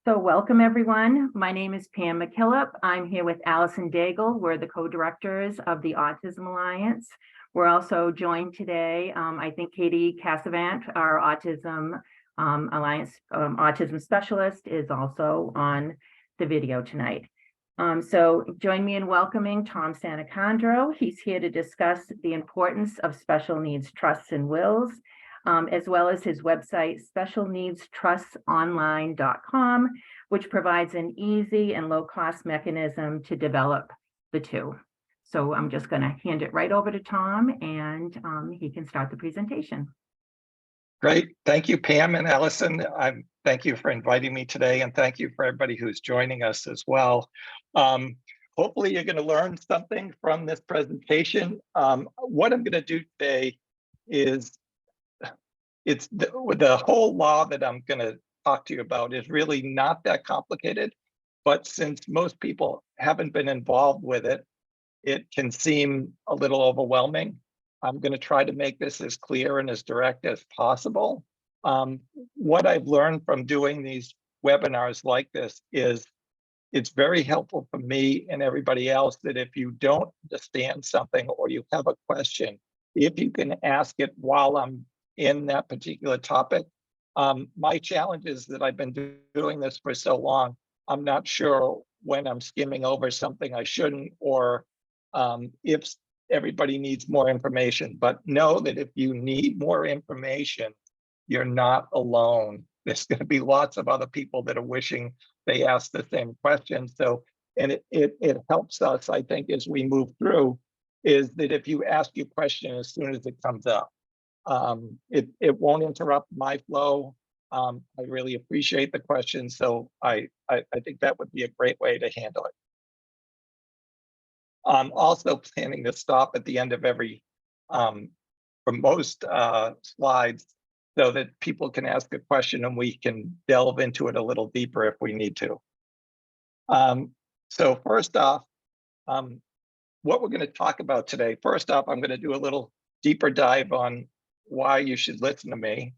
So welcome, everyone. My name is Pam McKillop. I'm here with Allison Daigle. We're the co-directors of the Autism Alliance. We're also joined today, I think Katie Cassavant, our Autism Alliance autism specialist, is also on the video tonight. So join me in welcoming Tom Sanacandro. He's here to discuss the importance of special needs trusts and wills, as well as his website, specialneedstrustsonline.com, which provides an easy and low-cost mechanism to develop the two. So I'm just going to hand it right over to Tom, and he can start the presentation. Great. Thank you, Pam and Allison. Thank you for inviting me today, and thank you for everybody who's joining us as well. Hopefully you're going to learn something from this presentation. What I'm going to do today is the whole law that I'm going to talk to you about is really not that complicated, but since most people haven't been involved with it, it can seem a little overwhelming. I'm going to try to make this as clear and as direct as possible. What I've learned from doing these webinars like this is it's very helpful for me and everybody else that if you don't understand something or you have a question, if you can ask it while I'm in that particular topic. My challenge is that I've been doing this for so long, I'm not sure when I'm skimming over something I shouldn't, or if everybody needs more information. But know that if you need more information, you're not alone. There's going to be lots of other people that are wishing they asked the same question. So, and it helps us, I think, as we move through, is that if you ask your question as soon as it comes up, it won't interrupt my flow. I really appreciate the question, so I think that would be a great way to handle it. I'm also planning to stop at the end of every, for most slides, so that people can ask a question and we can delve into it a little deeper if we need to. So first off, what we're going to talk about today. First off, I'm going to do a little deeper dive on why you should listen to me,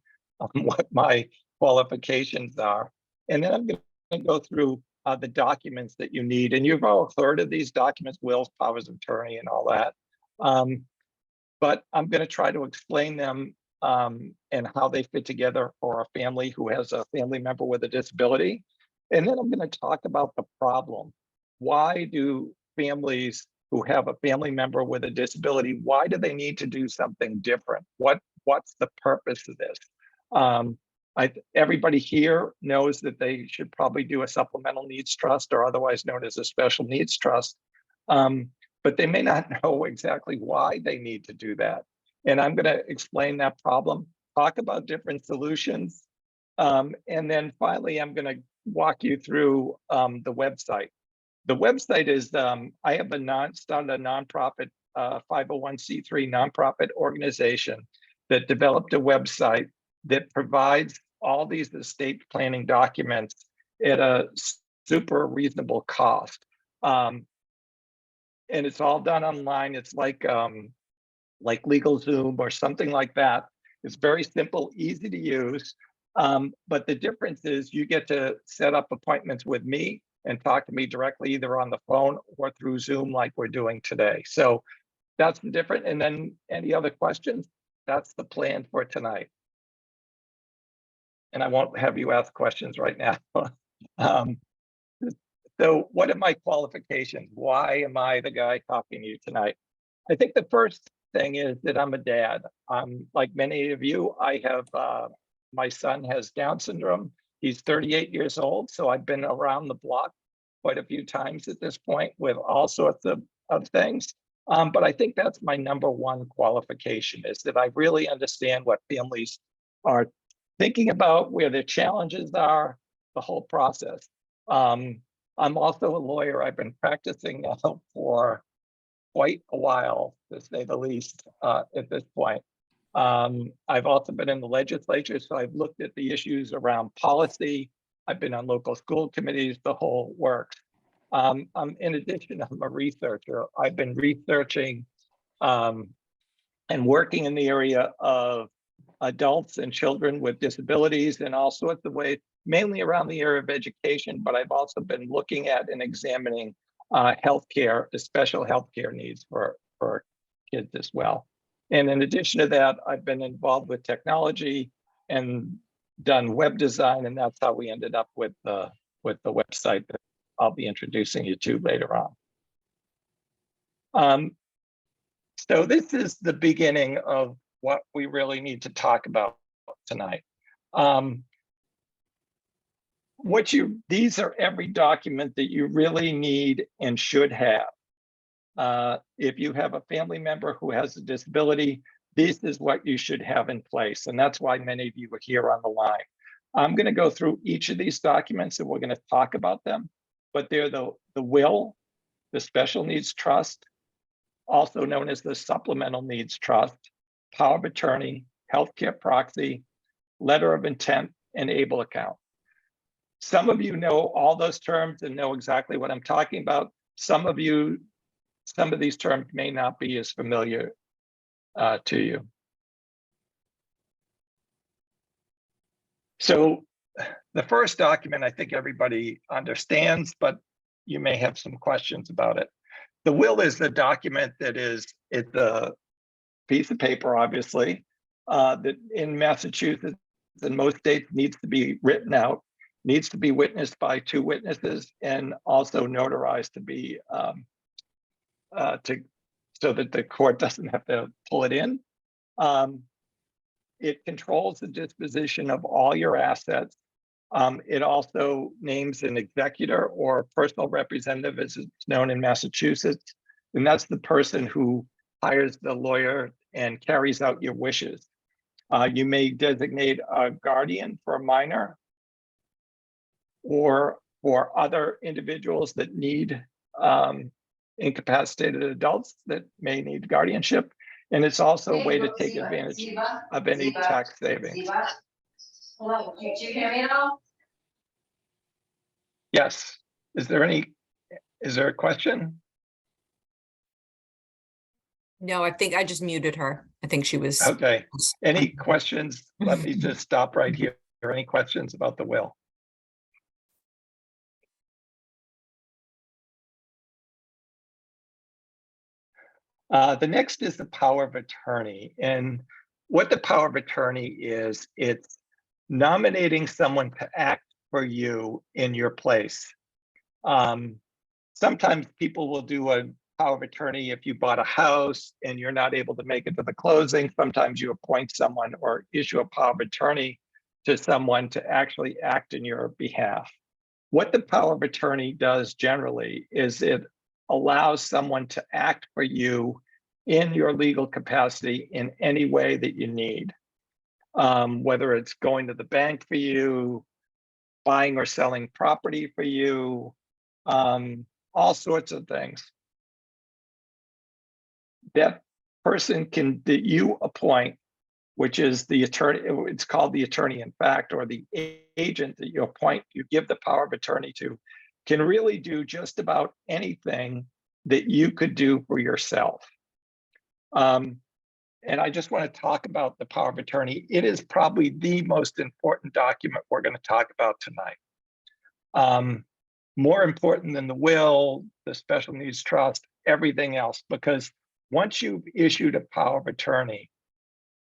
what my qualifications are. And then I'm going to go through the documents that you need. And you've all heard of these documents, wills, powers of attorney, and all that. But I'm going to try to explain them and how they fit together for a family who has a family member with a disability. And then I'm going to talk about the problem. Why do families who have a family member with a disability, why do they need to do something different? What's the purpose of this? Everybody here knows that they should probably do a supplemental needs trust, or otherwise known as a special needs trust, but they may not know exactly why they need to do that. And I'm going to explain that problem, talk about different solutions, and then finally I'm going to walk you through the website. The website is, I have started a nonprofit, 501c3 nonprofit organization that developed a website that provides all these estate planning documents at a super reasonable cost. And it's all done online. It's like LegalZoom or something like that. It's very simple, easy to use. But the difference is you get to set up appointments with me and talk to me directly, either on the phone or through Zoom like we're doing today. So that's the difference. And then any other questions? That's the plan for tonight. And I won't have you ask questions right now. So what are my qualifications? Why am I the guy talking to you tonight? I think the first thing is that I'm a dad. Like many of you, I have, my son has Down syndrome. He's 38 years old, so I've been around the block quite a few times at this point with all sorts of things. But I think that's my number one qualification, is that I really understand what families are thinking about, where their challenges are, the whole process. I'm also a lawyer. I've been practicing now for quite a while, to say the least, at this point. I've also been in the legislature, so I've looked at the issues around policy. I've been on local school committees, the whole works. In addition, I'm a researcher. I've been researching and working in the area of adults and children with disabilities in all sorts of ways, mainly around the area of education, but I've also been looking at and examining healthcare, special healthcare needs for kids as well. And in addition to that, I've been involved with technology and done web design, and that's how we ended up with the website that I'll be introducing you to later on. So this is the beginning of what we really need to talk about tonight. These are every document that you really need and should have. If you have a family member who has a disability, this is what you should have in place. And that's why many of you are here on the line. I'm going to go through each of these documents and we're going to talk about them, but they're the will, the special needs trust, also known as the supplemental needs trust, power of attorney, healthcare proxy, letter of intent, and ABLE account. Some of you know all those terms and know exactly what I'm talking about. Some of these terms may not be as familiar to you. So the first document, I think everybody understands, but you may have some questions about it. The will is the document that it's a piece of paper, obviously, that in Massachusetts and most states needs to be written out, needs to be witnessed by 2 witnesses, and also notarized to be so that the court doesn't have to pull it in. It controls the disposition of all your assets. It also names an executor or personal representative, as it's known in Massachusetts, and that's the person who hires the lawyer and carries out your wishes. You may designate a guardian for a minor or for other individuals that need incapacitated adults that may need guardianship. And it's also a way to take advantage of any tax savings. Hello, can you hear me now? Yes. Is there a question? No, I think I just muted her. I think she was. Okay. Any questions? Let me just stop right here. Are there any questions about the will? The next is the power of attorney. And what the power of attorney is, it's nominating someone to act for you in your place. Sometimes people will do a power of attorney if you bought a house and you're not able to make it to the closing. Sometimes you appoint someone or issue a power of attorney to someone to actually act in your behalf. What the power of attorney does generally is it allows someone to act for you in your legal capacity in any way that you need. Whether it's going to the bank for you, buying or selling property for you, all sorts of things. That person that you appoint, which is the attorney, it's called the attorney in fact, or the agent that you appoint, you give the power of attorney to, can really do just about anything that you could do for yourself. And I just want to talk about the power of attorney. It is probably the most important document we're going to talk about tonight. More important than the will, the special needs trust, everything else, because once you've issued a power of attorney,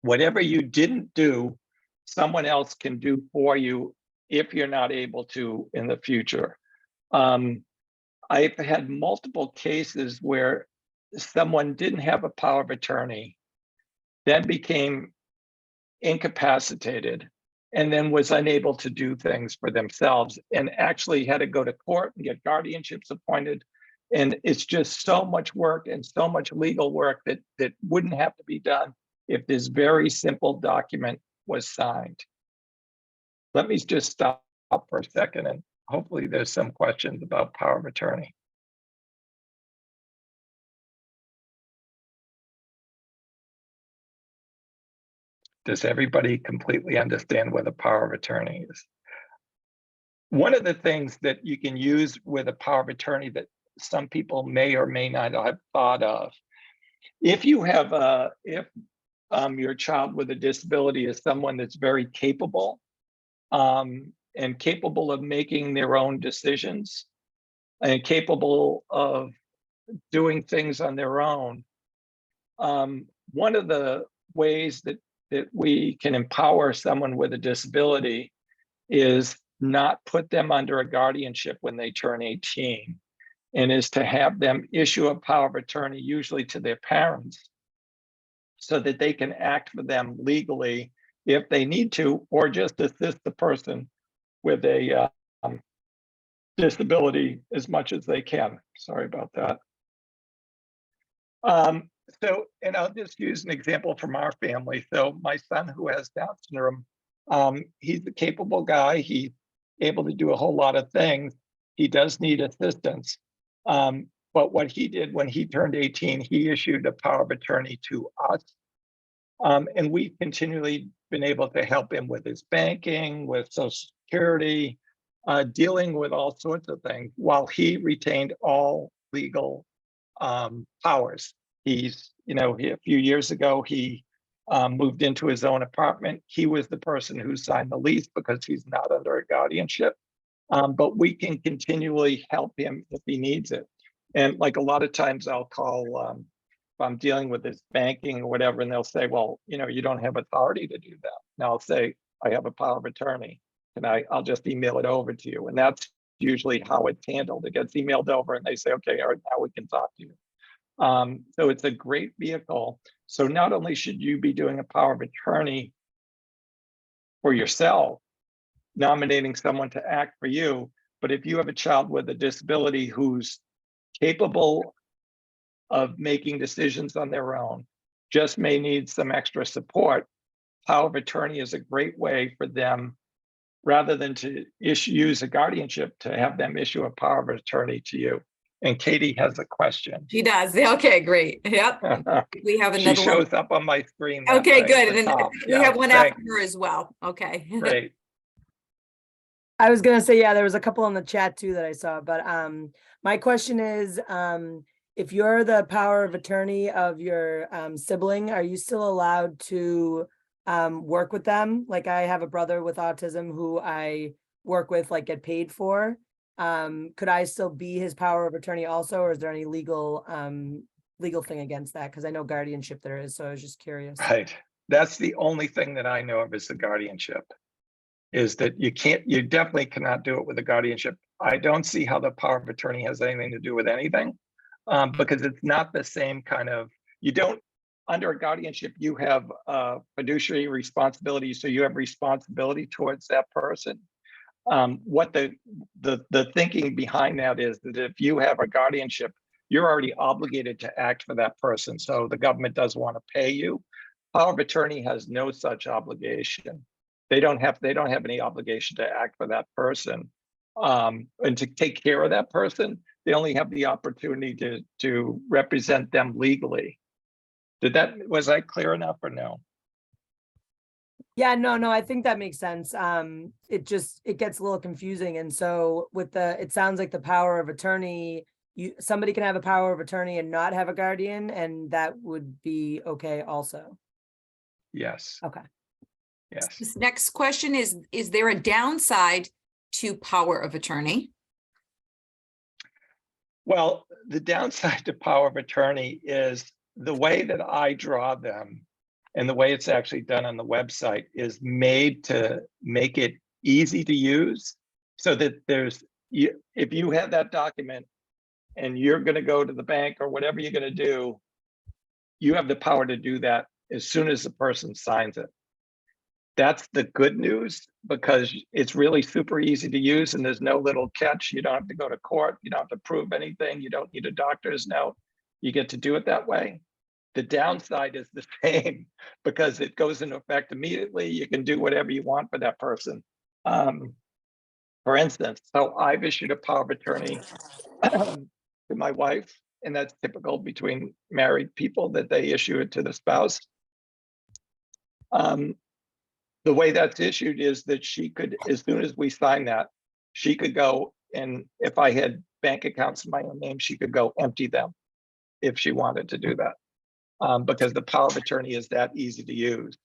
whatever you didn't do, someone else can do for you if you're not able to in the future. I've had multiple cases where someone didn't have a power of attorney, then became incapacitated, and then was unable to do things for themselves and actually had to go to court and get guardianships appointed. And it's just so much work and so much legal work that wouldn't have to be done if this very simple document was signed. Let me just stop for a second and hopefully there's some questions about power of attorney. Does everybody completely understand what a power of attorney is? One of the things that you can use with a power of attorney that some people may or may not have thought of, if your child with a disability as someone that's very capable and capable of making their own decisions and capable of doing things on their own. One of the ways that we can empower someone with a disability is not put them under a guardianship when they turn 18, and is to have them issue a power of attorney, usually to their parents, so that they can act for them legally if they need to, or just assist the person with a disability as much as they can. Sorry about that. So, and I'll just use an example from our family. So my son who has Down syndrome, he's a capable guy. He's able to do a whole lot of things. He does need assistance. But what he did when he turned 18, he issued a power of attorney to us. And we've continually been able to help him with his banking, with Social Security, dealing with all sorts of things while he retained all legal powers. He's, a few years ago, he moved into his own apartment. He was the person who signed the lease because he's not under a guardianship. But we can continually help him if he needs it. And like a lot of times I'll call, if I'm dealing with his banking or whatever, and they'll say, well, you don't have authority to do that. And I'll say, I have a power of attorney, and I'll just email it over to you. And that's usually how it's handled. It gets emailed over and they say, okay, all right, now we can talk to you. So it's a great vehicle. So not only should you be doing a power of attorney for yourself, nominating someone to act for you, but if you have a child with a disability who's capable of making decisions on their own, just may need some extra support, power of attorney is a great way for them, rather than to use a guardianship, to have them issue a power of attorney to you. And Katie has a question. She does. Okay, great. Yep. We have She another one. shows up on my screen. that Okay, way at good. the And then top. we Yeah, have one after thanks. her as well. Okay. Great. I was gonna say, yeah, there was a couple in the chat too that I saw, but my question is, if you're the power of attorney of your sibling, are you still allowed to work with them? Like I have a brother with autism who I work with, like get paid for. Could I still be his power of attorney also, or is there any legal thing against that? Because I know guardianship there is, so I was just curious. Right. That's the only thing that I know of is the guardianship. Is that you definitely cannot do it with a guardianship. I don't see how the power of attorney has anything to do with anything, because it's not the same kind of, under a guardianship, you have fiduciary responsibility, so you have responsibility towards that person. What the thinking behind that is that if you have a guardianship, you're already obligated to act for that person, so the government does want to pay you. Power of attorney has no such obligation. They don't have any obligation to act for that person, and to take care of that person. They only have the opportunity to represent them legally. Was I clear enough or no? Yeah, no, I think that makes sense. It gets a little confusing. And so it sounds like the power of attorney, somebody can have a power of attorney and not have a guardian, and that would be okay also. Yes. Okay. Yes. This next question is there a downside to power of attorney? Well, the downside to power of attorney is the way that I draw them, and the way it's actually done on the website is made to make it easy to use, so that if you have that document and you're going to go to the bank or whatever you're going to do, you have the power to do that as soon as the person signs it. That's the good news, because it's really super easy to use and there's no little catch. You don't have to go to court. You don't have to prove anything. You don't need a doctor's note. You get to do it that way. The downside is the same, because it goes into effect immediately. You can do whatever you want for that person. For instance, so I've issued a power of attorney to my wife, and that's typical between married people, that they issue it to the spouse. The way that's issued is that she could, as soon as we sign that, she could go, and if I had bank accounts in my own name, she could go empty them if she wanted to do that. because the power of attorney is that easy to use.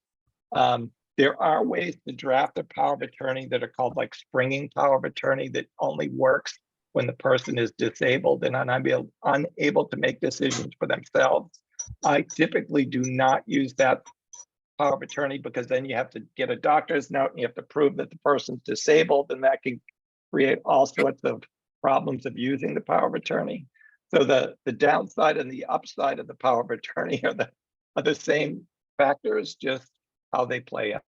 There are ways to draft a power of attorney that are called like springing power of attorney that only works when the person is disabled and unable to make decisions for themselves. I typically do not use that power of attorney because then you have to get a doctor's note and you have to prove that the person's disabled, and that can create all sorts of problems of using the power of attorney. So the downside and the upside of the power of attorney are the same factors, just how they play out.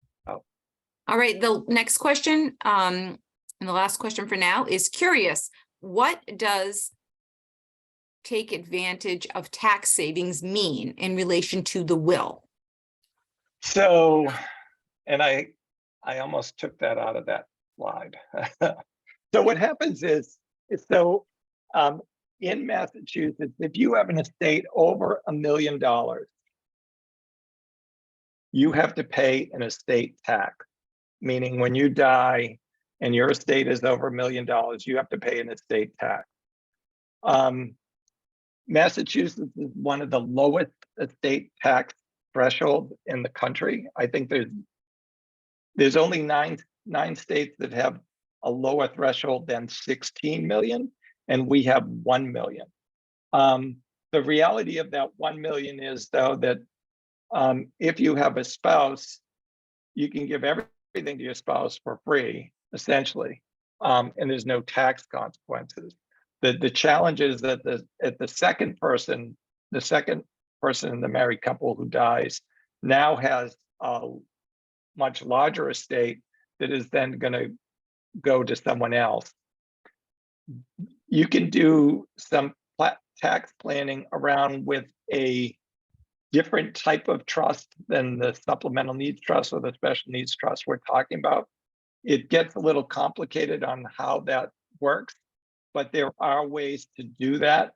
All right, the next question, and the last question for now is curious. What does take advantage of tax savings mean in relation to the will? So, and I almost took that out of that slide. So what happens is in Massachusetts, if you have an estate over $1 million, you have to pay an estate tax, meaning when you die and your estate is over $1 million, you have to pay an estate tax. Massachusetts is one of the lowest estate tax thresholds in the country. I think there's only nine states that have a lower threshold than 16 million, and we have 1 million. The reality of that 1 million is, though, that if you have a spouse, you can give everything to your spouse for free, essentially, and there's no tax consequences. The challenge is that the second person in the married couple who dies now has a much larger estate that is then going to go to someone else. You can do some tax planning around with a different type of trust than the supplemental needs trust or the special needs trust we're talking about. It gets a little complicated on how that works, but there are ways to do that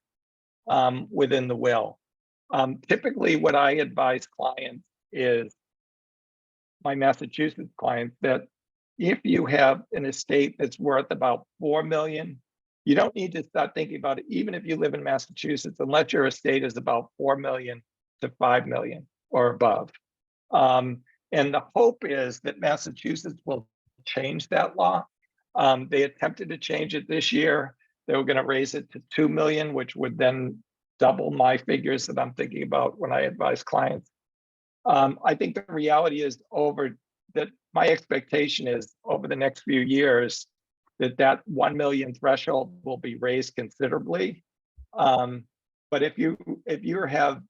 within the will. Typically, what I advise clients is, my Massachusetts clients, that if you have an estate that's worth about 4 million, you don't need to start thinking about it, even if you live in Massachusetts, unless your estate is about 4 million to 5 million or above. And the hope is that Massachusetts will change that law. They attempted to change it this year. They were going to raise it to 2 million, which would then double my figures that I'm thinking about when I advise clients. I think the reality is my expectation is over the next few years that 1 million threshold will be raised considerably. But if you have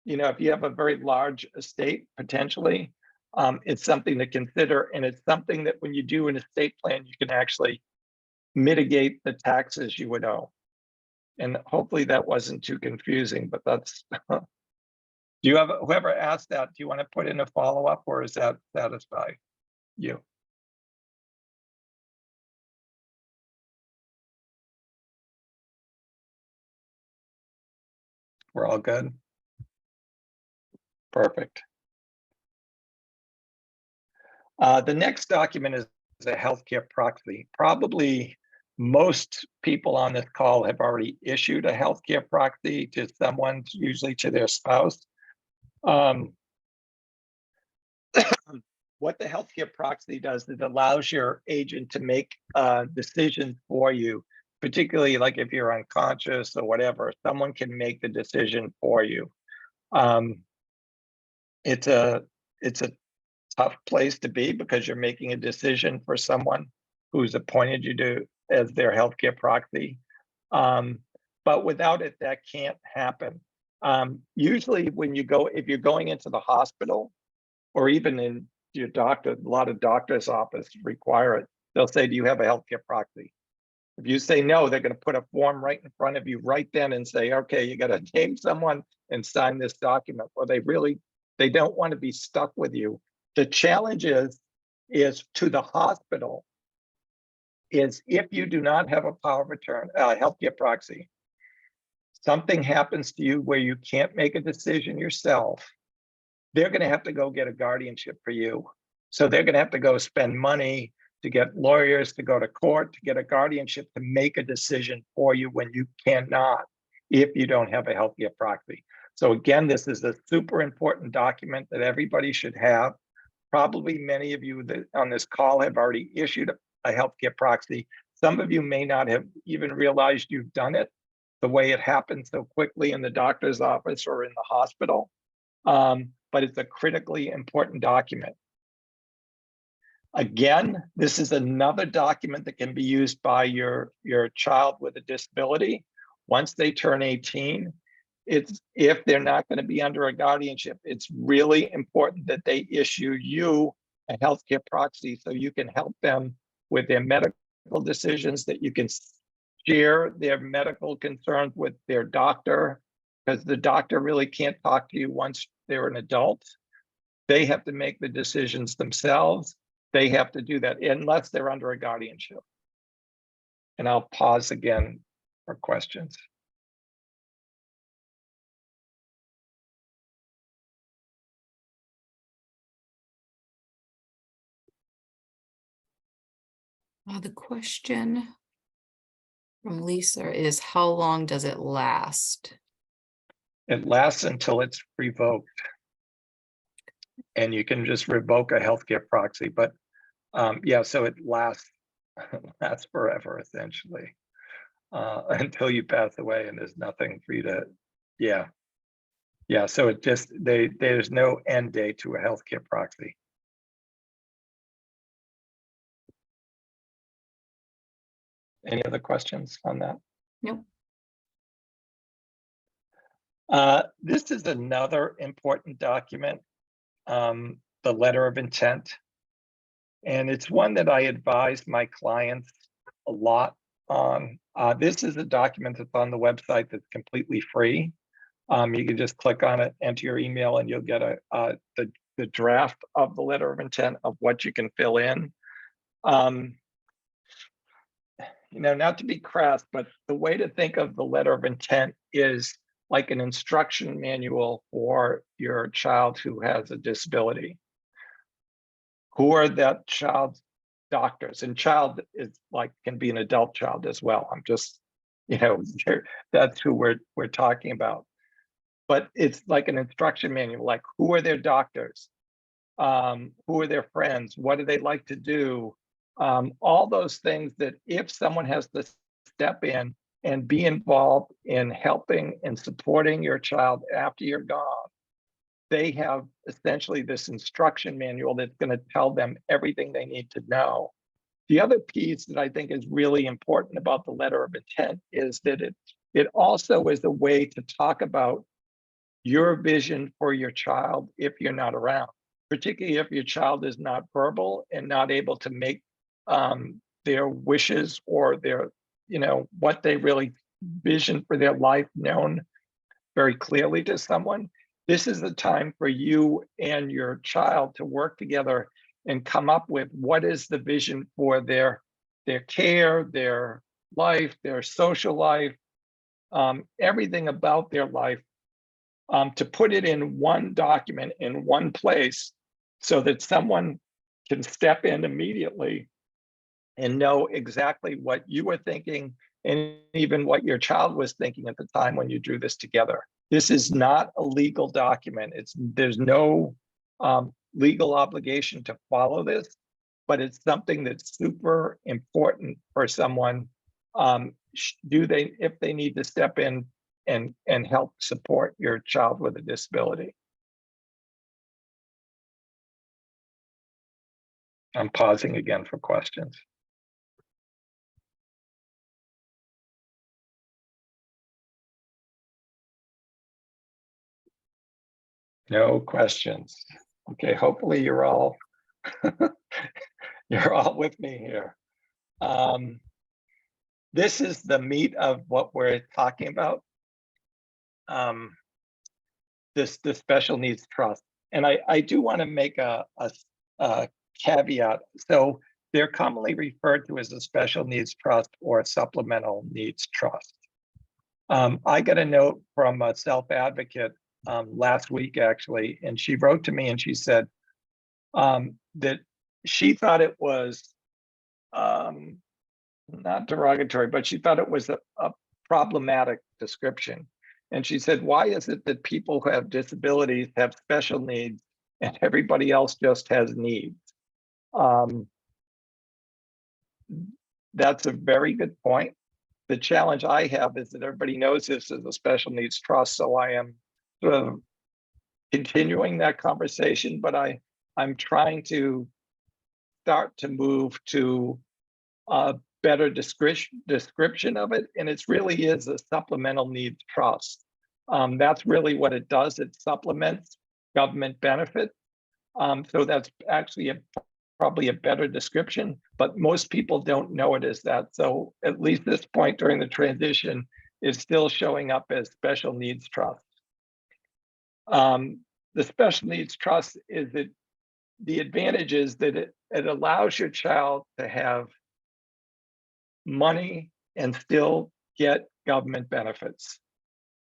a very large estate potentially, it's something to consider, and it's something that when you do an estate plan, you can actually mitigate the taxes you would owe. And hopefully that wasn't too confusing, but that's. Do you have, whoever asked that, do you want to put in a follow-up, or is that satisfy you? We're all good? Perfect. The next document is a healthcare proxy. Probably most people on this call have already issued a healthcare proxy to someone, usually to their spouse. What the healthcare proxy does is it allows your agent to make decisions for you, particularly like if you're unconscious or whatever, someone can make the decision for you. It's a tough place to be because you're making a decision for someone who's appointed you as their healthcare proxy. But without it, that can't happen. Usually if you're going into the hospital or even in your doctor, a lot of doctor's office require it. They'll say, do you have a healthcare proxy? If you say no, they're going to put a form right in front of you right then and say, okay, you got to name someone and sign this document. Or they don't want to be stuck with you. The challenge is to the hospital is if you do not have a power of attorney, healthcare proxy, something happens to you where you can't make a decision yourself, they're going to have to go get a guardianship for you. So they're going to have to go spend money to get lawyers, to go to court, to get a guardianship to make a decision for you when you cannot, if you don't have a healthcare proxy. So again, this is a super important document that everybody should have. Probably many of you that on this call have already issued a healthcare proxy. Some of you may not have even realized you've done it, the way it happens so quickly in the doctor's office or in the hospital. But it's a critically important document. Again, this is another document that can be used by your child with a disability. Once they turn 18, it's if they're not going to be under a guardianship, it's really important that they issue you a healthcare proxy so you can help them with their medical decisions, that you can share their medical concerns with their doctor, because the doctor really can't talk to you once they're an adult. They have to make the decisions themselves. They have to do that unless they're under a guardianship. And I'll pause again for questions. The question from Lisa is, how long does it last? It lasts until it's revoked. And you can just revoke a healthcare proxy, but yeah, so it lasts forever essentially, until you pass away and there's nothing for you to, yeah. So it just, there's no end date to a healthcare proxy. Any other questions on that? Nope. This is another important document, the letter of intent. And it's one that I advise my clients a lot on. This is a document that's on the website that's completely free. You can just click on it, enter your email, and you'll get the draft of the letter of intent of what you can fill in. You know, not to be crass, but the way to think of the letter of intent is like an instruction manual for your child who has a disability. Who are that child's doctors? And child is like, can be an adult child as well. I'm just, you know, that's who we're talking about. But it's like an instruction manual, like who are their doctors? Who are their friends? What do they like to do? All those things that if someone has to step in and be involved in helping and supporting your child after you're gone, they have essentially this instruction manual that's going to tell them everything they need to know. The other piece that I think is really important about the letter of intent is that it also is a way to talk about your vision for your child if you're not around, particularly if your child is not verbal and not able to make their wishes or their, you know, what they really vision for their life known very clearly to someone. This is the time for you and your child to work together and come up with what is the vision for their care, their life, their social life, everything about their life, to put it in one document in one place so that someone can step in immediately and know exactly what you were thinking and even what your child was thinking at the time when you drew this together. This is not a legal document. There's no legal obligation to follow this, but it's something that's super important for someone. If they need to step in and help support your child with a disability. I'm pausing again for questions. No questions. Okay, hopefully you're all you're all with me here. This is the meat of what we're talking about. The special needs trust. And I do want to make a caveat. So they're commonly referred to as a special needs trust or a supplemental needs trust. I got a note from a self-advocate last week, actually, and she wrote to me and she said that she thought it was not derogatory, but she thought it was a problematic description. And she said, why is it that people who have disabilities have special needs and everybody else just has needs? That's a very good point. The challenge I have is that everybody knows this is a special needs trust, so I am sort of continuing that conversation, but I'm trying to start to move to a better description of it, and it really is a supplemental needs trust. That's really what it does. It supplements government benefits. So that's actually probably a better description, but most people don't know it as that. So at least this point during the transition is still showing up as special needs trust. The special needs trust is that the advantage is that it allows your child to have money and still get government benefits.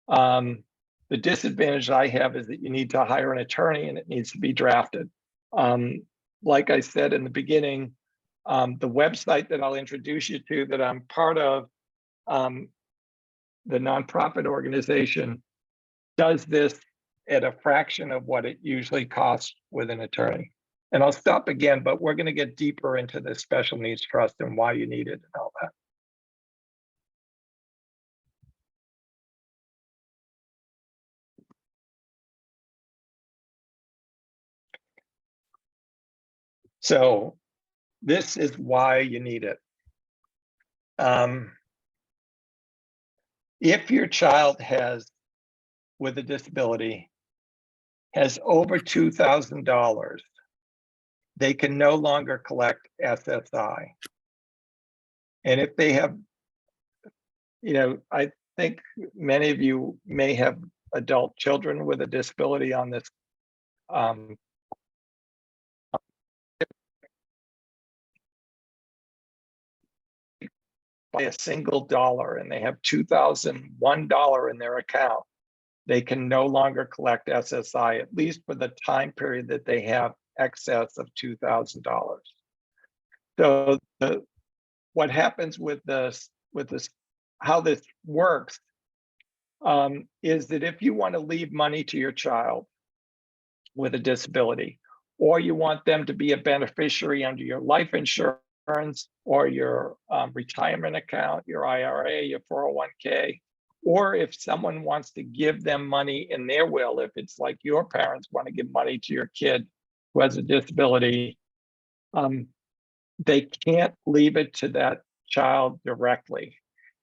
The disadvantage I have is that you need to hire an attorney and it needs to be drafted. Like I said in the beginning, the website that I'll introduce you to that I'm part of, the nonprofit organization, does this at a fraction of what it usually costs with an attorney. And I'll stop again, but we're going to get deeper into the special needs trust and why you need it and all that. So this is why you need it. If your child with a disability has over $2,000, they can no longer collect SSI. And if they have, I think many of you may have adult children with a disability on this. By a single dollar and they have $2,001 in their account, they can no longer collect SSI, at least for the time period that they have excess of $2,000. So what happens with this, how this works, is that if you want to leave money to your child with a disability, or you want them to be a beneficiary under your life insurance or your retirement account, your IRA, your 401k, or if someone wants to give them money in their will, if it's like your parents want to give money to your kid who has a disability, they can't leave it to that child directly.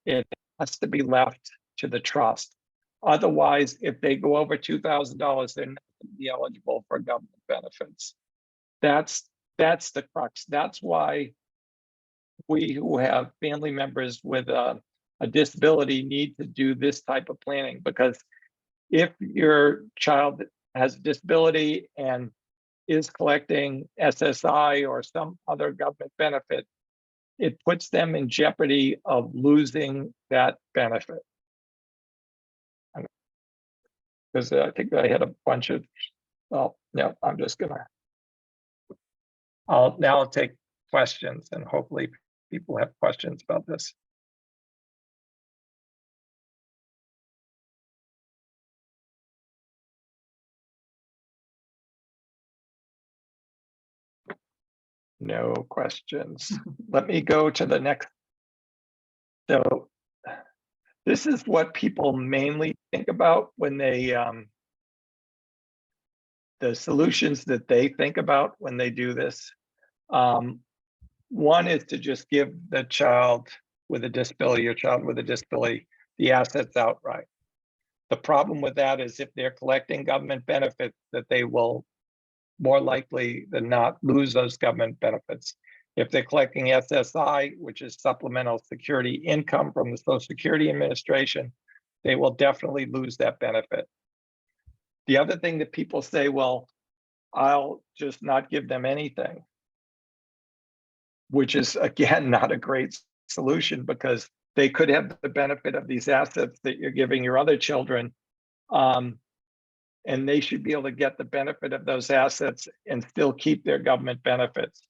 It has to be left to the trust. Otherwise, if they go over $2,000, they're not going to be eligible for government benefits. That's the crux. That's why we who have family members with a disability need to do this type of planning, because if your child has a disability and is collecting SSI or some other government benefit, it puts them in jeopardy of losing that benefit. Because I think I had a bunch of, oh, no, I'm just gonna, I'll take questions and hopefully people have questions about this. No questions. Let me go to the next. So this is what people mainly think about when they, the solutions that they think about when they do this. One is to just give the child with a disability or child with a disability the assets outright. The problem with that is if they're collecting government benefits, that they will more likely than not lose those government benefits. If they're collecting SSI, which is supplemental security income from the Social Security Administration, they will definitely lose that benefit. The other thing that people say, well, I'll just not give them anything, which is, again, not a great solution, because they could have the benefit of these assets that you're giving your other children, and they should be able to get the benefit of those assets and still keep their government benefits.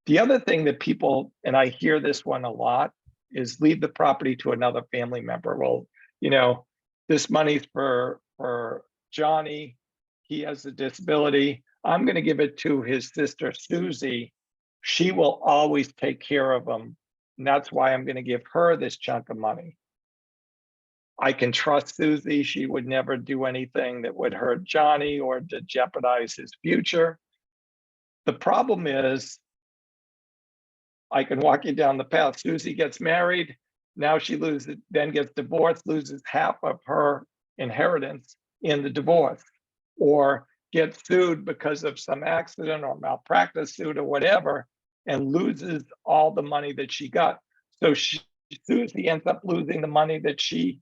The other thing that people, and I hear this one a lot, is leave the property to another family member. Well, this money's for Johnny. He has a disability. I'm going to give it to his sister Susie. She will always take care of him. And that's why I'm going to give her this chunk of money. I can trust Susie. She would never do anything that would hurt Johnny or to jeopardize his future. The problem is, I can walk you down the path. Susie gets married. Now she loses, then gets divorced, loses half of her inheritance in the divorce, or gets sued because of some accident or malpractice suit or whatever, and loses all the money that she got. So Susie ends up losing the money that she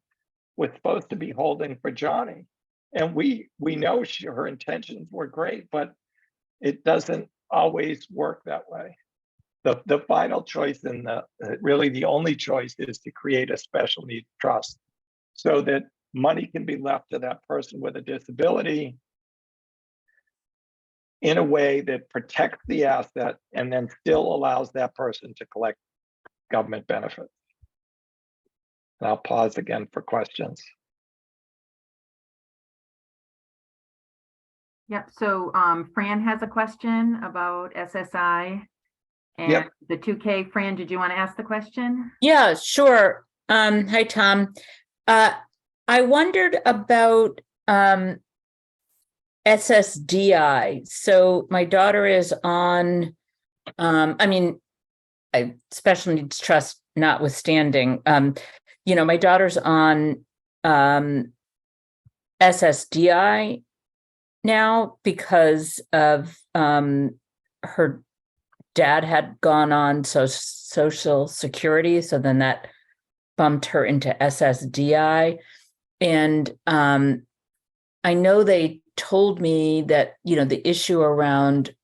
was supposed to be holding for Johnny. And we know her intentions were great, but it doesn't always work that way. The final choice and really the only choice is to create a special needs trust so that money can be left to that person with a disability in a way that protects the asset and then still allows that person to collect government benefits. And I'll pause again for questions. Yep, so Fran has a question about SSI. And Yep. the 2K, Fran, did you want to ask the question? Yeah, sure. Hi, Tom. I wondered about SSDI. So my daughter is on, special needs trust notwithstanding, my daughter's on SSDI now because of her dad had gone on Social Security, so then that bumped her into SSDI. And I know they told me that, the issue around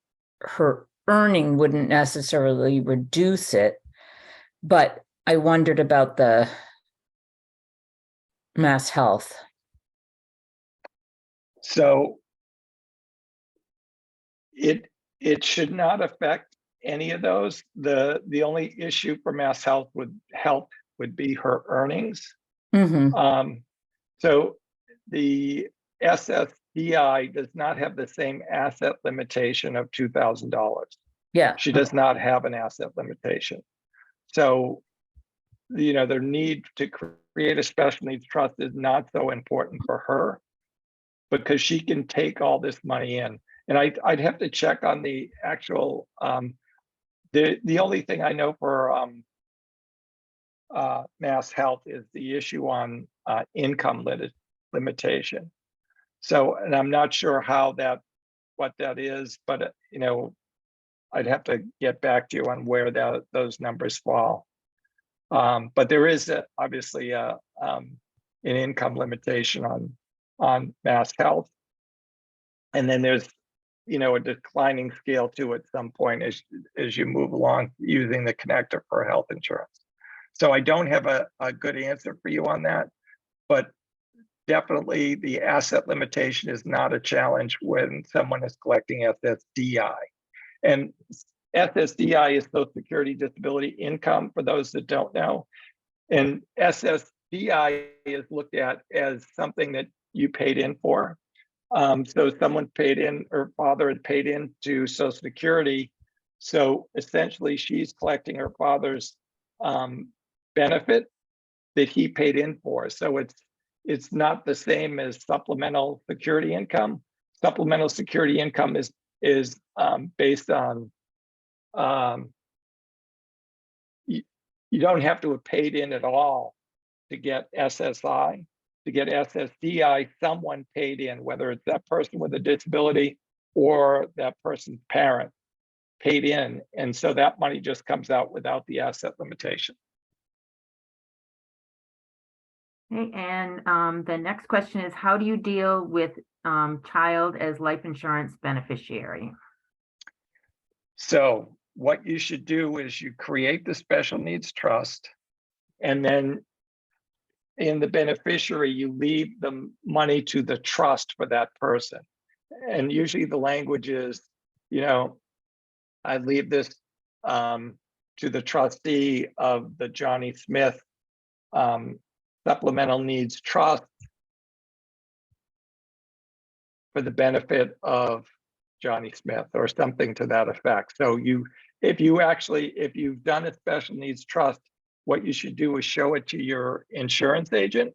her earning wouldn't necessarily reduce it, but I wondered about the Mass Health. So it should not affect any of those. The only issue for Mass Health would be her earnings. Mm-hmm. So the SSDI does not have the same asset limitation of $2,000. Yeah. She does not have an asset limitation. So, the need to create a special needs trust is not so important for her because she can take all this money in. And I'd have to check on the actual, the only thing I know for Mass Health is the issue on income limitation. So, and I'm not sure what that is, but I'd have to get back to you on where those numbers fall. But there is obviously an income limitation on Mass Health, and then there's a declining scale too at some point as you move along using the connector for health insurance. So I don't have a good answer for you on that, but definitely the asset limitation is not a challenge when someone is collecting SSDI. And SSDI is Social Security Disability Income, for those that don't know. And SSDI is looked at as something that you paid in for. So someone paid in, her father had paid into Social Security. So essentially she's collecting her father's benefit that he paid in for. So it's not the same as supplemental security income. Supplemental security income is based on, you don't have to have paid in at all to get SSI. To get SSDI, someone paid in, whether it's that person with a disability or that person's parent paid in. And so that money just comes out without the asset limitation. Okay, and the next question is, how do you deal with child as life insurance beneficiary? So what you should do is you create the special needs trust, and then in the beneficiary, you leave the money to the trust for that person. And usually the language is, I leave this to the trustee of the Johnny Smith Supplemental Needs Trust for the benefit of Johnny Smith or something to that effect. So if you've done a special needs trust, what you should do is show it to your insurance agent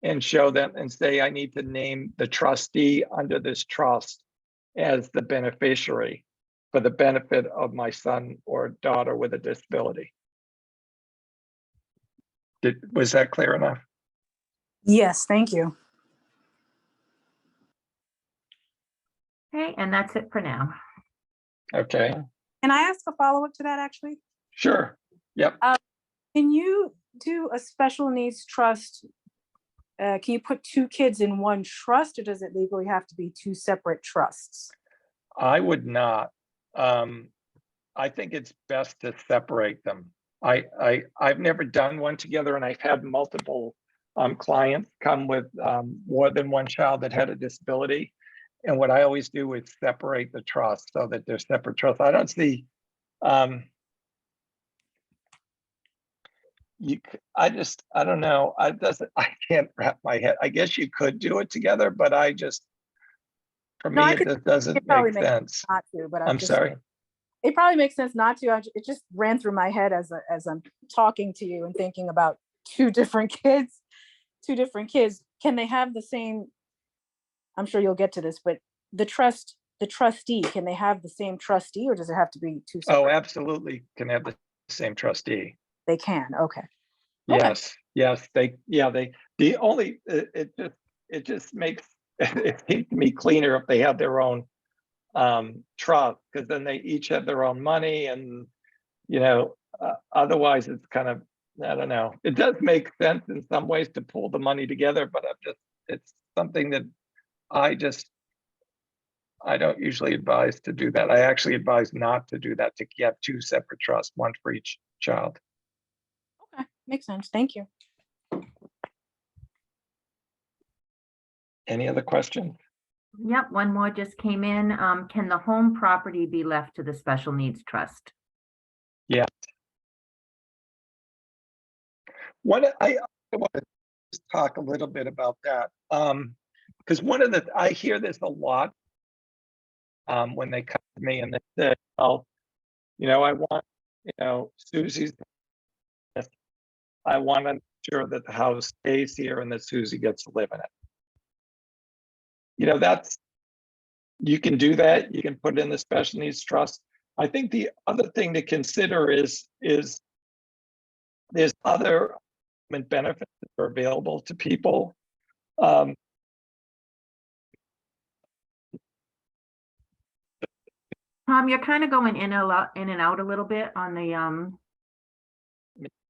and show them and say, I need to name the trustee under this trust as the beneficiary for the benefit of my son or daughter with a disability. Was that clear enough? Yes, thank you. Okay, and that's it for now. Okay, Can I ask a follow-up to that, actually? sure. Yep. Can you do a special needs trust? Can you put two kids in one trust, or does it legally have to be two separate trusts? I would not. I think it's best to separate them. I've never done one together, and I've had multiple clients come with more than one child that had a disability. And what I always do is separate the trust so that they're separate trusts. I don't see, I don't know. I can't wrap my head. I guess you could do it together, but for No, me, I could- it doesn't it probably make makes sense. Not to, but I'm sorry. It probably makes sense not to. It just ran through my head as I'm talking to you and thinking about two different kids. Can they have the same? I'm sure you'll get to this, but the trustee, can they have the same trustee, or does it have to be two Oh, separate? absolutely. Can have the same trustee. They can, okay. Okay. Yes, it just makes, it seems to me cleaner if they have their own trust, because then they each have their own money and, otherwise it's kind of, I don't know. It does make sense in some ways to pull the money together, but it's something that I don't usually advise to do that. I actually advise not to do that, to have two separate trusts, one for each child. Okay, makes sense. Thank you. Any other questions? Yep, one more just came in. Can the home property be left to the special needs trust? I want to just talk a little bit about that. Because I hear this a lot when they come to me and they say, oh, I want, Susie's, I want to make sure that the house stays here and that Susie gets to live in it. You can do that. You can put it in the special needs trust. I think the other thing to consider is there's other benefits that are available to people. Tom, you're kind of going in and out a little bit on the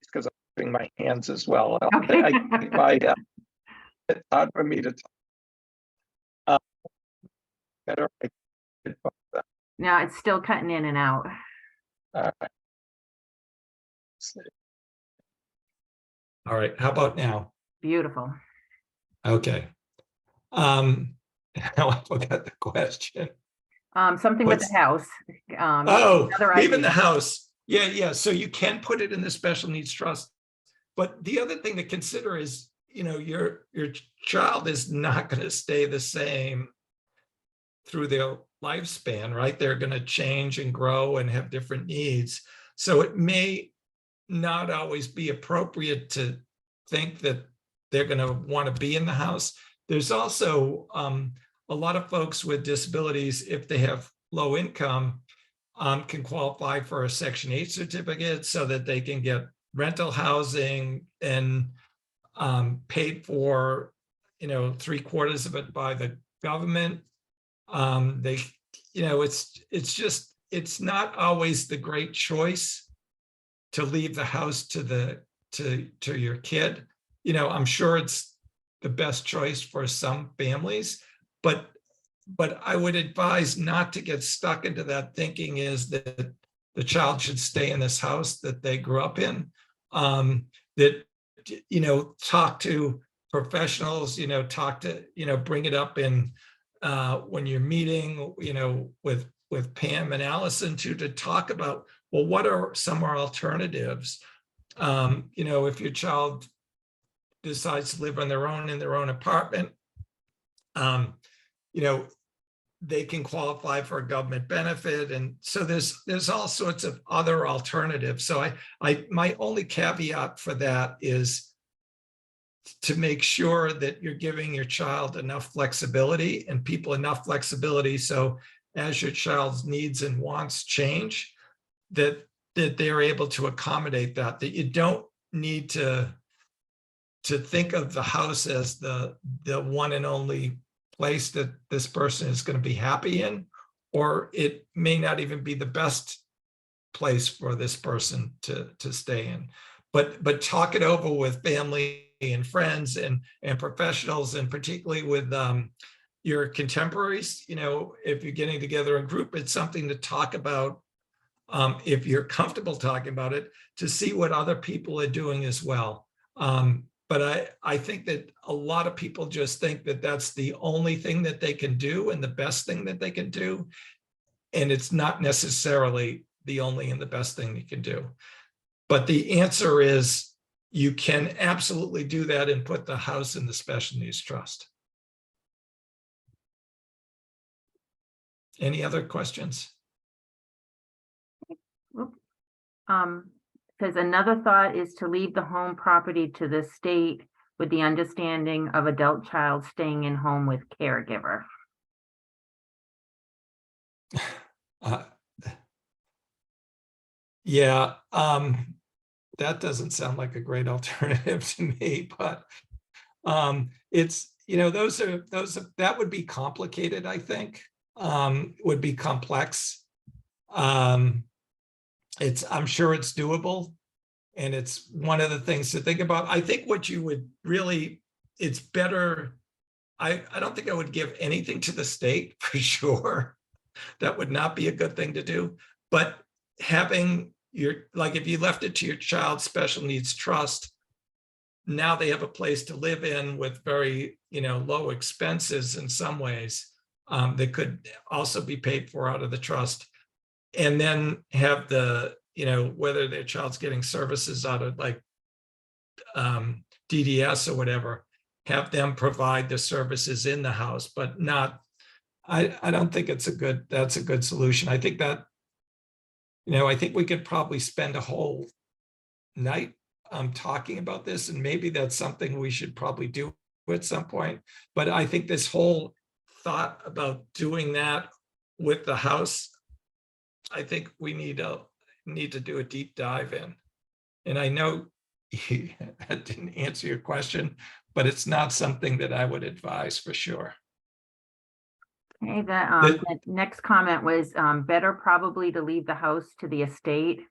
Because I'm putting my hands as well. Okay. It's hard for me to talk. Better. No, it's still cutting in and out. All right, how about now? Beautiful. Okay. Now I forgot the question. Something with What's- the house. Oh, another even the idea. house. Yeah. So you can put it in the special needs trust. But the other thing to consider is, your child is not going to stay the same through their lifespan, right? They're going to change and grow and have different needs. So it may not always be appropriate to think that they're going to want to be in the house. There's also a lot of folks with disabilities, if they have low income, can qualify for a Section 8 certificate so that they can get rental housing and paid for, 3/4 of it by the government. It's not always the great choice to leave the house to your kid. I'm sure it's the best choice for some families, but I would advise not to get stuck into that thinking is that the child should stay in this house that they grew up in. Talk to professionals, bring it up in when you're meeting, with Pam and Allison to talk about, well, what are some alternatives? If your child decides to live on their own in their own apartment, they can qualify for a government benefit. And so there's all sorts of other alternatives. So my only caveat for that is to make sure that you're giving your child enough flexibility and people enough flexibility. So as your child's needs and wants change, that they're able to accommodate that you don't need to think of the house as the one and only place that this person is going to be happy in, or it may not even be the best place for this person to stay in. But talk it over with family and friends and professionals, and particularly with your contemporaries. You know, if you're getting together in group, it's something to talk about. If you're comfortable talking about it, to see what other people are doing as well. But I think that a lot of people just think that that's the only thing that they can do and the best thing that they can do. And it's not necessarily the only and the best thing you can do. But the answer is you can absolutely do that and put the house in the special needs trust. Any other questions? Says another thought is to leave the home property to the state with the understanding of adult child staying in home with caregiver. Yeah, that doesn't sound like a great alternative to me, but it's, you know, that would be complicated, I think, would be complex. I'm sure it's doable. And it's one of the things to think about. I think what you would really, it's better. I don't think I would give anything to the state for sure. That would not be a good thing to do. But having like if you left it to your child's special needs trust, now they have a place to live in with very, low expenses in some ways. That could also be paid for out of the trust. And then have the, whether their child's getting services out of like DDS or whatever, have them provide the services in the house, but not, I don't think that's a good solution. I think that, I think we could probably spend a whole night talking about this, and maybe that's something we should probably do at some point. But I think this whole thought about doing that with the house, I think we need to do a deep dive in. And I know that didn't answer your question, but it's not something that I would advise for sure. Okay, the next comment was better probably to leave the house to the estate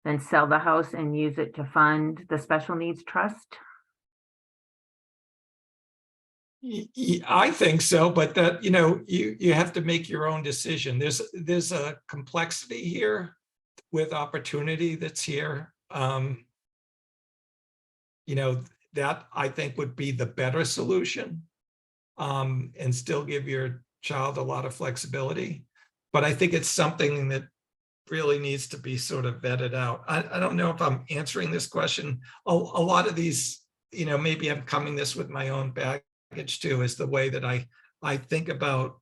than sell the house and use it to fund the special needs trust. I think so, but that, you have to make your own decision. There's a complexity here with opportunity that's here. That I think would be the better solution, and still give your child a lot of flexibility. But I think it's something that really needs to be sort of vetted out. I don't know if I'm answering this question. A lot of these, maybe I'm coming this with my own baggage too, is the way that I think about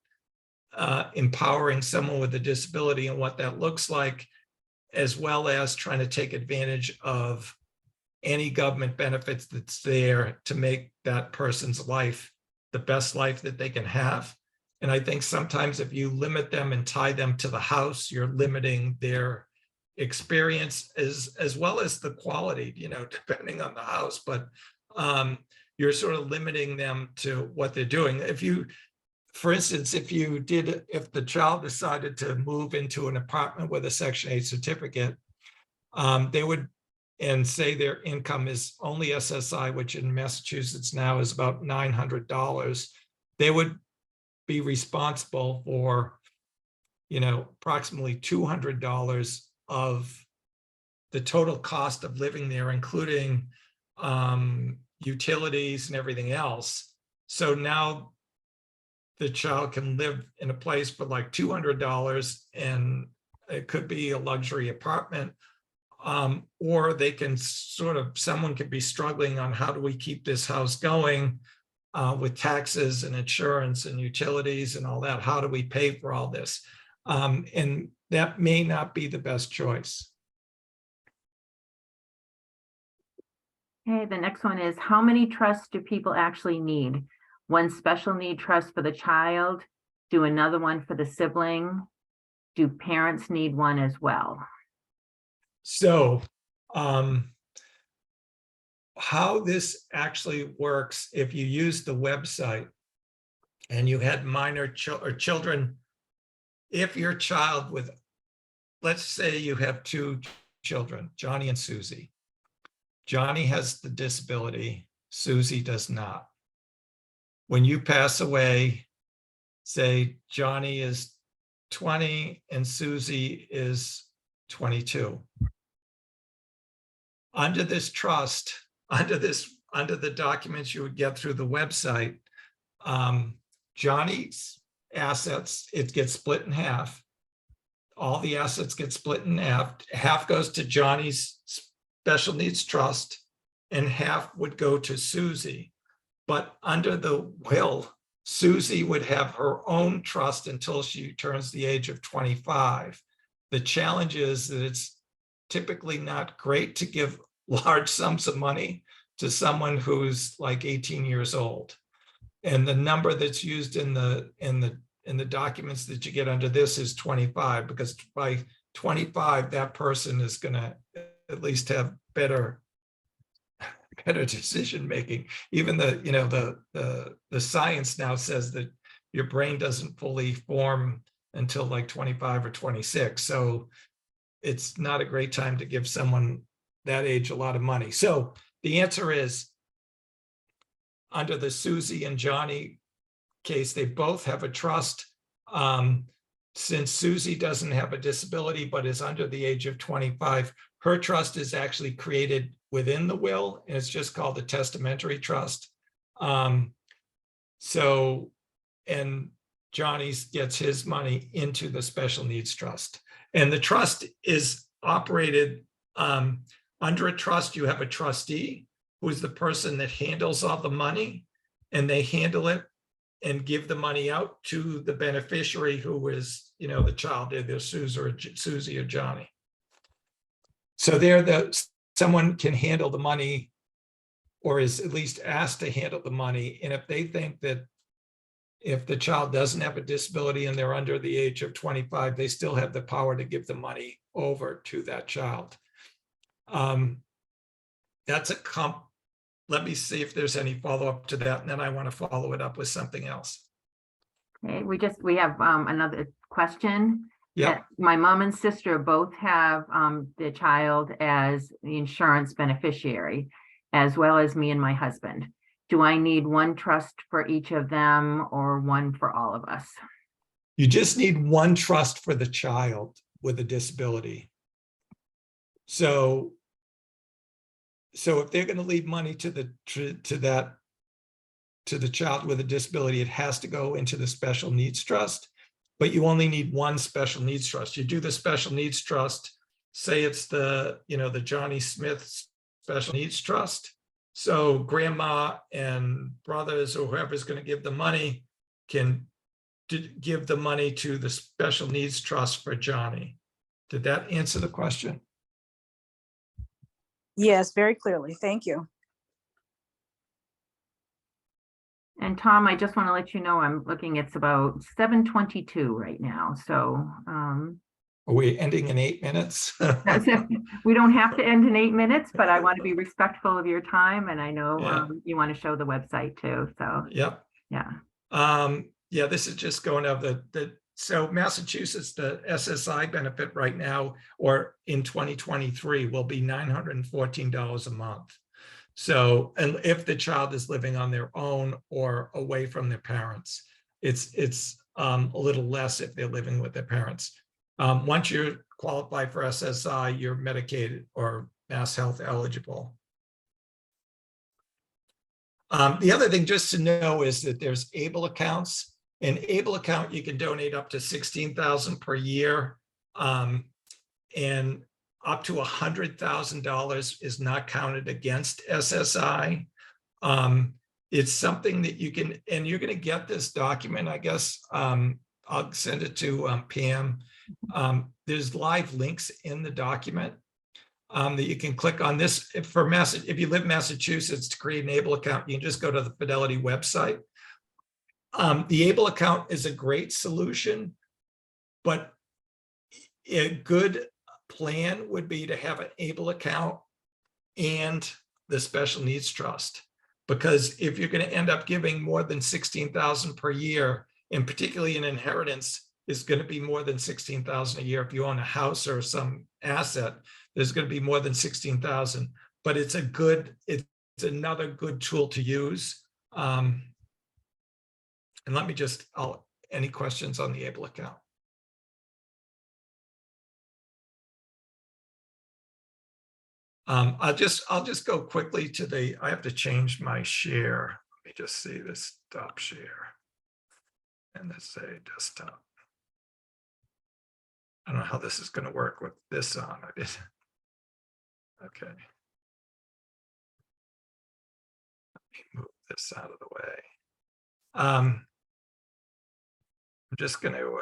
empowering someone with a disability and what that looks like, as well as trying to take advantage of any government benefits that's there to make that person's life the best life that they can have. And I think sometimes if you limit them and tie them to the house, you're limiting their experience as well as the quality, depending on the house. But you're sort of limiting them to what they're doing. For instance, if the child decided to move into an apartment with a Section 8 certificate, they would, and say their income is only SSI, which in Massachusetts now is about $900, they would be responsible for, approximately $200 of the total cost of living there, including utilities and everything else. So now the child can live in a place for like $200, and it could be a luxury apartment. Or they can someone could be struggling on how do we keep this house going? with taxes and insurance and utilities and all that. How do we pay for all this? And that may not be the best choice. Okay, the next one is, how many trusts do people actually need? One special need trust for the child, do another one for the sibling? Do parents need one as well? So how this actually works, if you use the website and you had minor children, if your child with, let's say you have two children, Johnny and Susie. Johnny has the disability, Susie does not. When you pass away, say Johnny is 20 and Susie is 22. Under this trust, under the documents you would get through the website, Johnny's assets, it gets split in half. All the assets get split in half. Half goes to Johnny's special needs trust and half would go to Susie. But under the will, Susie would have her own trust until she turns the age of 25. The challenge is that it's typically not great to give large sums of money to someone who's like 18 years old. And the number that's used in the documents that you get under this is 25, because by 25, that person is going to at least have better decision making. Even the science now says that your brain doesn't fully form until like 25 or 26. So it's not a great time to give someone that age a lot of money. So the answer is, under the Susie and Johnny case, they both have a trust. Since Susie doesn't have a disability but is under the age of 25, her trust is actually created within the will, and it's just called the testamentary trust. And Johnny gets his money into the special needs trust. And the trust is operated under a trust. You have a trustee who is the person that handles all the money, and they handle it and give the money out to the beneficiary, who is, the child, either Susie or Johnny. So someone can handle the money, or is at least asked to handle the money. And if they think that if the child doesn't have a disability and they're under the age of 25, they still have the power to give the money over to that child. That's let me see if there's any follow-up to that, and then I want to follow it up with something else. Okay, we have another question. Yeah. My mom and sister both have the child as the insurance beneficiary, as well as me and my husband. Do I need one trust for each of them or one for all of us? You just need one trust for the child with a disability. So if they're going to leave money to the child with a disability, it has to go into the special needs trust, but you only need one special needs trust. You do the special needs trust, say it's the Johnny Smith special needs trust. So grandma and brothers or whoever's going to give the money can give the money to the special needs trust for Johnny. Did that answer the question? Yes, very clearly. Thank you. And Tom, I just want to let you know, I'm looking, it's about 7:22 right now. So Are we ending in 8 minutes? we don't have to end in 8 minutes, but I want to be respectful of your time. And I know Yeah. you want to show the website too. So Yep. yeah. Yeah, this is just going over so Massachusetts, the SSI benefit right now, or in 2023, will be $914 a month. So, and if the child is living on their own or away from their parents, it's a little less if they're living with their parents. Once you're qualified for SSI, you're Medicaid or Mass Health eligible. The other thing just to know is that there's ABLE accounts. An ABLE account, you can donate up to $16,000 per year, and up to $100,000 is not counted against SSI. it's something that you can, and you're going to get this document, I guess. I'll send it to Pam. There's live links in the document that you can click on. This if you live in Massachusetts, to create an ABLE account, you can just go to the Fidelity website. The ABLE account is a great solution, but a good plan would be to have an ABLE account and the special needs trust. Because if you're going to end up giving more than 16,000 per year, and particularly an inheritance is going to be more than 16,000 a year. If you own a house or some asset, there's going to be more than 16,000. But it's another good tool to use. And let me just, any questions on the ABLE account? I'll just go quickly to I have to change my share. Let me just see this stop share. And let's say desktop. I don't know how this is going to work with this on. Okay. Let me move this out of the way. I'm just going to,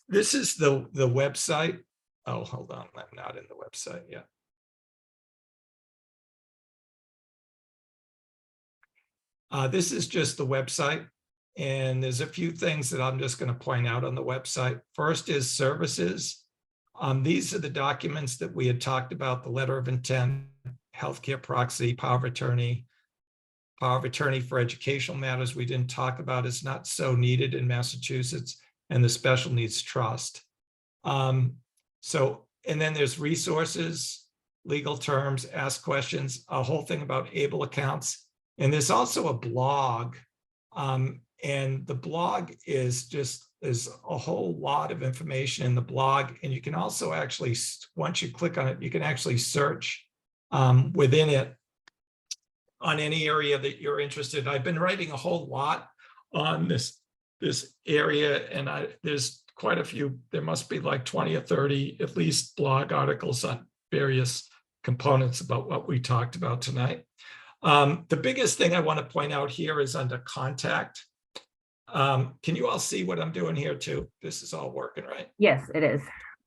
this is the website. Oh, hold on, I'm not in the website yet. This is just the website, and there's a few things that I'm just going to point out on the website. First is services. These are the documents that we had talked about: the letter of intent, healthcare proxy, power of attorney for educational matters we didn't talk about, is not so needed in Massachusetts, and the special needs trust. And then there's resources, legal terms, ask questions, a whole thing about ABLE accounts. And there's also a blog. And the blog is there's a whole lot of information in the blog. And you can also actually, once you click on it, you can actually search within it on any area that you're interested. I've been writing a whole lot on this area, and there's quite a few. There must be like 20 or 30 at least blog articles on various components about what we talked about tonight. The biggest thing I want to point out here is under contact. Can you all see what I'm doing here too? This is all working, right? Yes, it is.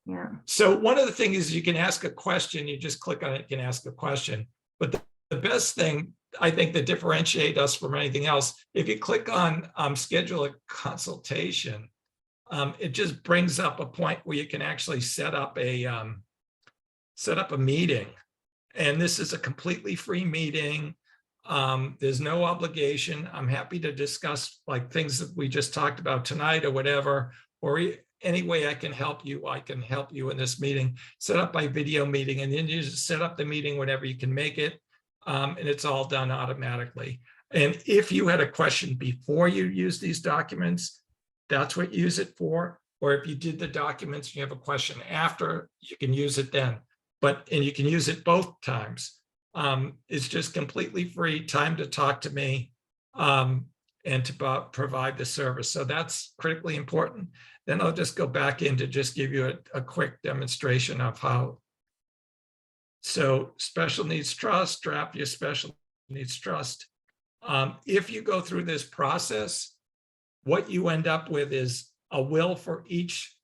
Yeah. So one of the things is you can ask a question. You just click on it, you can ask a question. But the best thing, I think, that differentiate us from anything else, if you click on schedule a consultation, it just brings up a point where you can actually set up a meeting. And this is a completely free meeting. There's no obligation. I'm happy to discuss like things that we just talked about tonight or whatever, or any way I can help you in this meeting. Set up my video meeting, and then you just set up the meeting whenever you can make it. And it's all done automatically. And if you had a question before you use these documents, that's what you use it for. Or if you did the documents and you have a question after, you can use it then. And you can use it both times. It's just completely free, time to talk to me and to provide the service. So that's critically important. Then I'll just go back in to just give you a quick demonstration of how. So special needs trust, draft your special needs trust. If you go through this process, what you end up with is a will for each,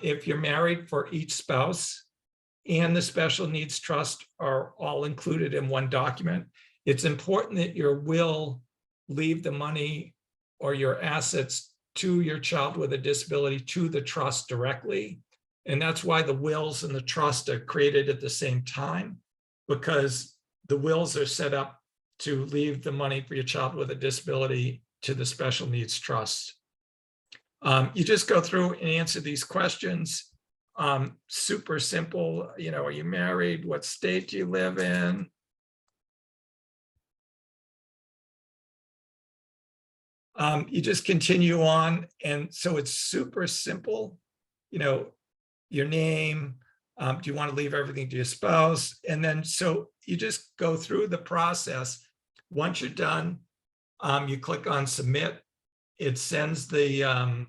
if you're married, for each spouse, and the special needs trust are all included in one document. It's important that your will leave the money or your assets to your child with a disability to the trust directly. And that's why the wills and the trust are created at the same time, because the wills are set up to leave the money for your child with a disability to the special needs trust. You just go through and answer these questions. Super simple. Are you married? What state do you live in? You just continue on. And so it's super simple. Your name, do you want to leave everything to your spouse? And then, so you just go through the process. Once you're done, you click on submit. It sends it'll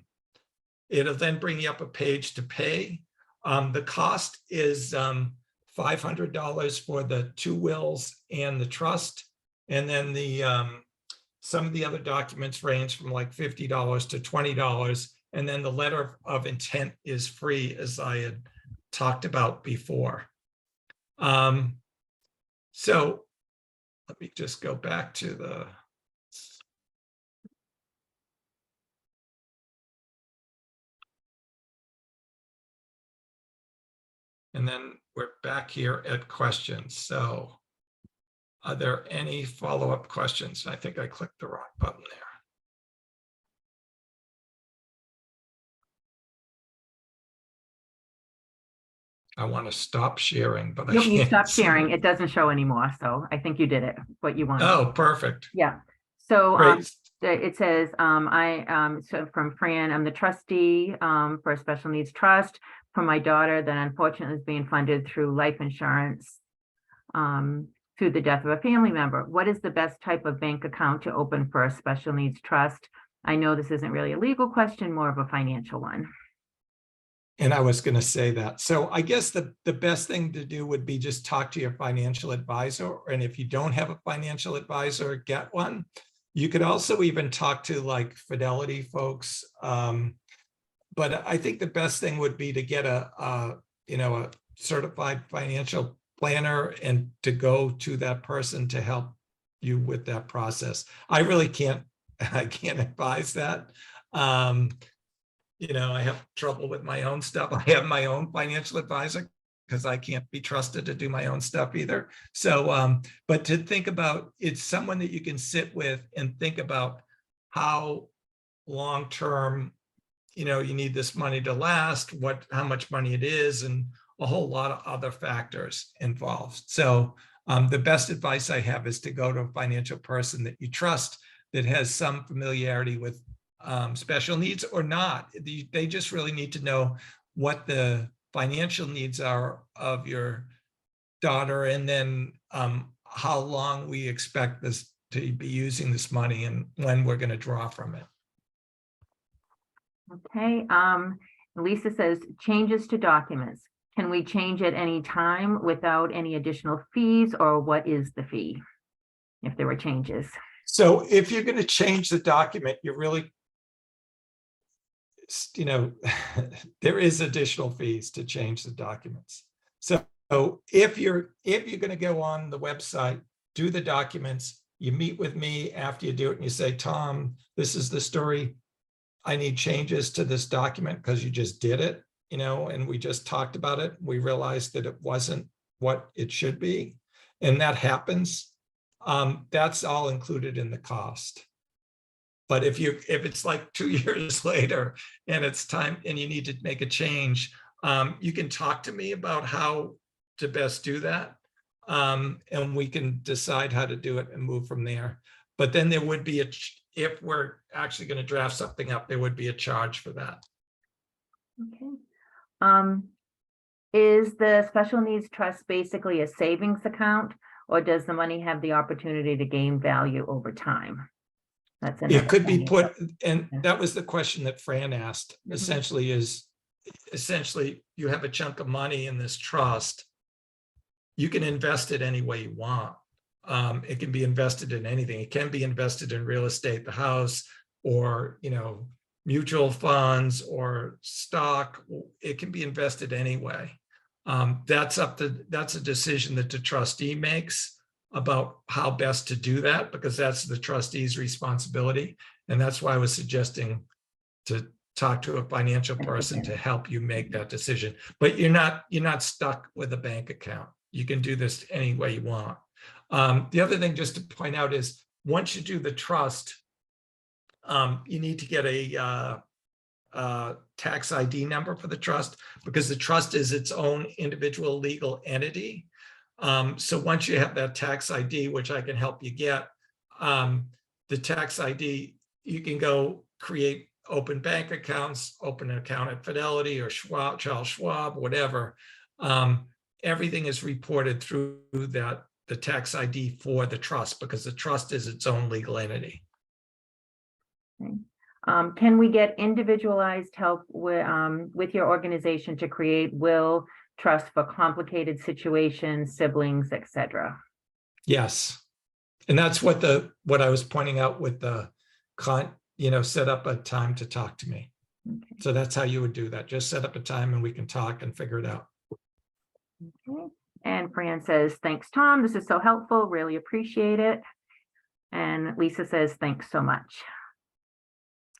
then bring you up a page to pay. The cost is $500 for the 2 wills and the trust. And then the some of the other documents range from like $50 to $20. And then the letter of intent is free, as I had talked about before. So let me just go back to the. And then we're back here at questions. So are there any follow-up questions? I think I clicked the wrong button there. I want to stop sharing, but I Nope, you can't stopped see sharing. it. It doesn't show anymore, so I think you did it, what you wanted. Oh, perfect. Yeah, so Great. it says, so from Fran, I'm the trustee for a special needs trust for my daughter that unfortunately is being funded through life insurance through the death of a family member. What is the best type of bank account to open for a special needs trust? I know this isn't really a legal question, more of a financial one. And I was going to say that. So I guess the best thing to do would be just talk to your financial advisor. And if you don't have a financial advisor, get one. You could also even talk to like Fidelity folks. But I think the best thing would be to get a certified financial planner and to go to that person to help you with that process. I really can't advise that. I have trouble with my own stuff. I have my own financial advisor because I can't be trusted to do my own stuff either. So, but to think about, it's someone that you can sit with and think about how long-term, you need this money to last, how much money it is, and a whole lot of other factors involved. So the best advice I have is to go to a financial person that you trust, that has some familiarity with special needs or not. They just really need to know what the financial needs are of your daughter, and then how long we expect this to be using this money and when we're going to draw from it. Okay, Lisa says changes to documents. Can we change at any time without any additional fees, or what is the fee if there were changes? So if you're going to change the document, you really, there is additional fees to change the documents. So if you're going to go on the website, do the documents, you meet with me after you do it and you say, Tom, this is the story. I need changes to this document because you just did it, and we just talked about it. We realized that it wasn't what it should be. And that happens. That's all included in the cost. But if it's like 2 years later and it's time and you need to make a change, you can talk to me about how to best do that. And we can decide how to do it and move from there. But then there would be if we're actually going to draft something up, there would be a charge for that. Okay. Is the special needs trust basically a savings account, or does the money have the opportunity to gain value over time? That's It could be another put, and that was the question that Fran asked, essentially you have a chunk of money in this trust. You can invest it any way you want. It can be invested in anything. It can be invested in real estate, the house, or, mutual funds or stock. It can be invested anyway. That's a decision that the trustee makes about how best to do that, because that's the trustee's responsibility. And that's why I was suggesting to talk to a financial person to help you make that decision. But you're not stuck with a bank account. You can do this any way you want. The other thing just to point out is once you do the trust, you need to get a tax ID number for the trust, because the trust is its own individual legal entity. So once you have that tax ID, which I can help you get, the tax ID, you can go open bank accounts, open an account at Fidelity or Schwab, Charles Schwab, whatever. Everything is reported through the tax ID for the trust, because the trust is its own legal entity. Okay. Can we get individualized help with your organization to create will, trust for complicated situations, siblings, etc. Yes. And that's what what I was pointing out with the set up a time to talk to me. Okay. So that's how you would do that. Just set up a time and we can talk and figure it out. Okay. And Fran says, thanks, Tom. This is so helpful. Really appreciate it. And Lisa says, thanks so much.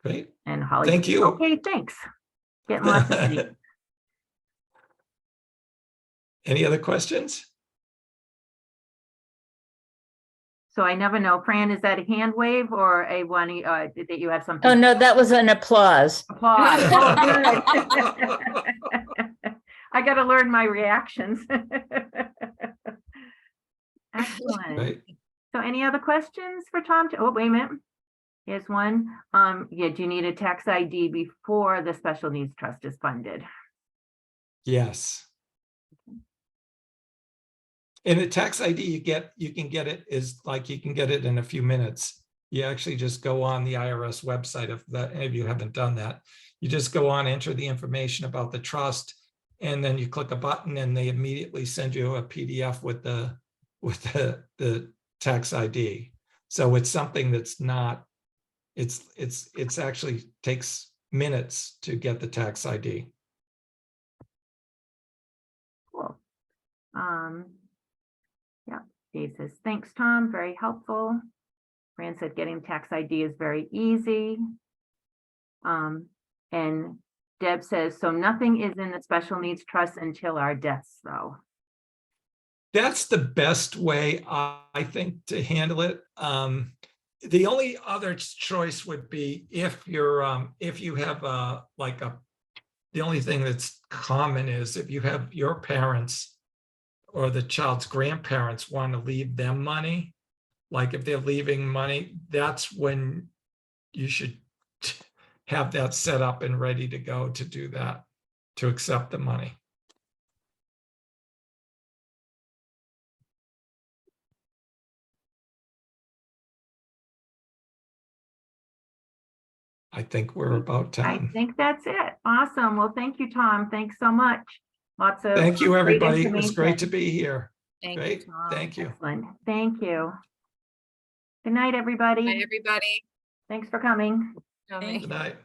Great. And Holly. Thank says, you. Okay, thanks. Getting lots of things. Any other questions? So I never know. Fran, is that a hand wave or a one that you have something? Oh, no, that was an applause. Applause. Oh, good. I got to learn my reactions. Excellent. Right. So any other questions for Tom? Oh, wait a minute. Here's one. Yeah, do you need a tax ID before the special needs trust is funded? Yes. And the tax ID you can get it in a few minutes. You actually just go on the IRS website if any of you haven't done that. You just go on, enter the information about the trust, and then you click a button and they immediately send you a PDF with the tax ID. So it's something that's not, it's actually takes minutes to get the tax ID. Cool. Yeah, Dave says, thanks, Tom, very helpful. Fran said getting tax ID is very easy. And Deb says, so nothing is in the special needs trust until our deaths, though. That's the best way, I think, to handle it. The only other choice would be if you have the only thing that's common is if you have your parents or the child's grandparents want to leave them money, like if they're leaving money, that's when you should have that set up and ready to go to do that, to accept the money. I think we're about I time. think that's it. Awesome. Well, thank you, Tom. Thanks so much. Lots of Thank you, great everybody. It was great to information. be here. Thank you, Great. Tom. Thank you. Excellent. Thank you. Good night, everybody. Bye, everybody. Thanks for coming. Coming. Good night.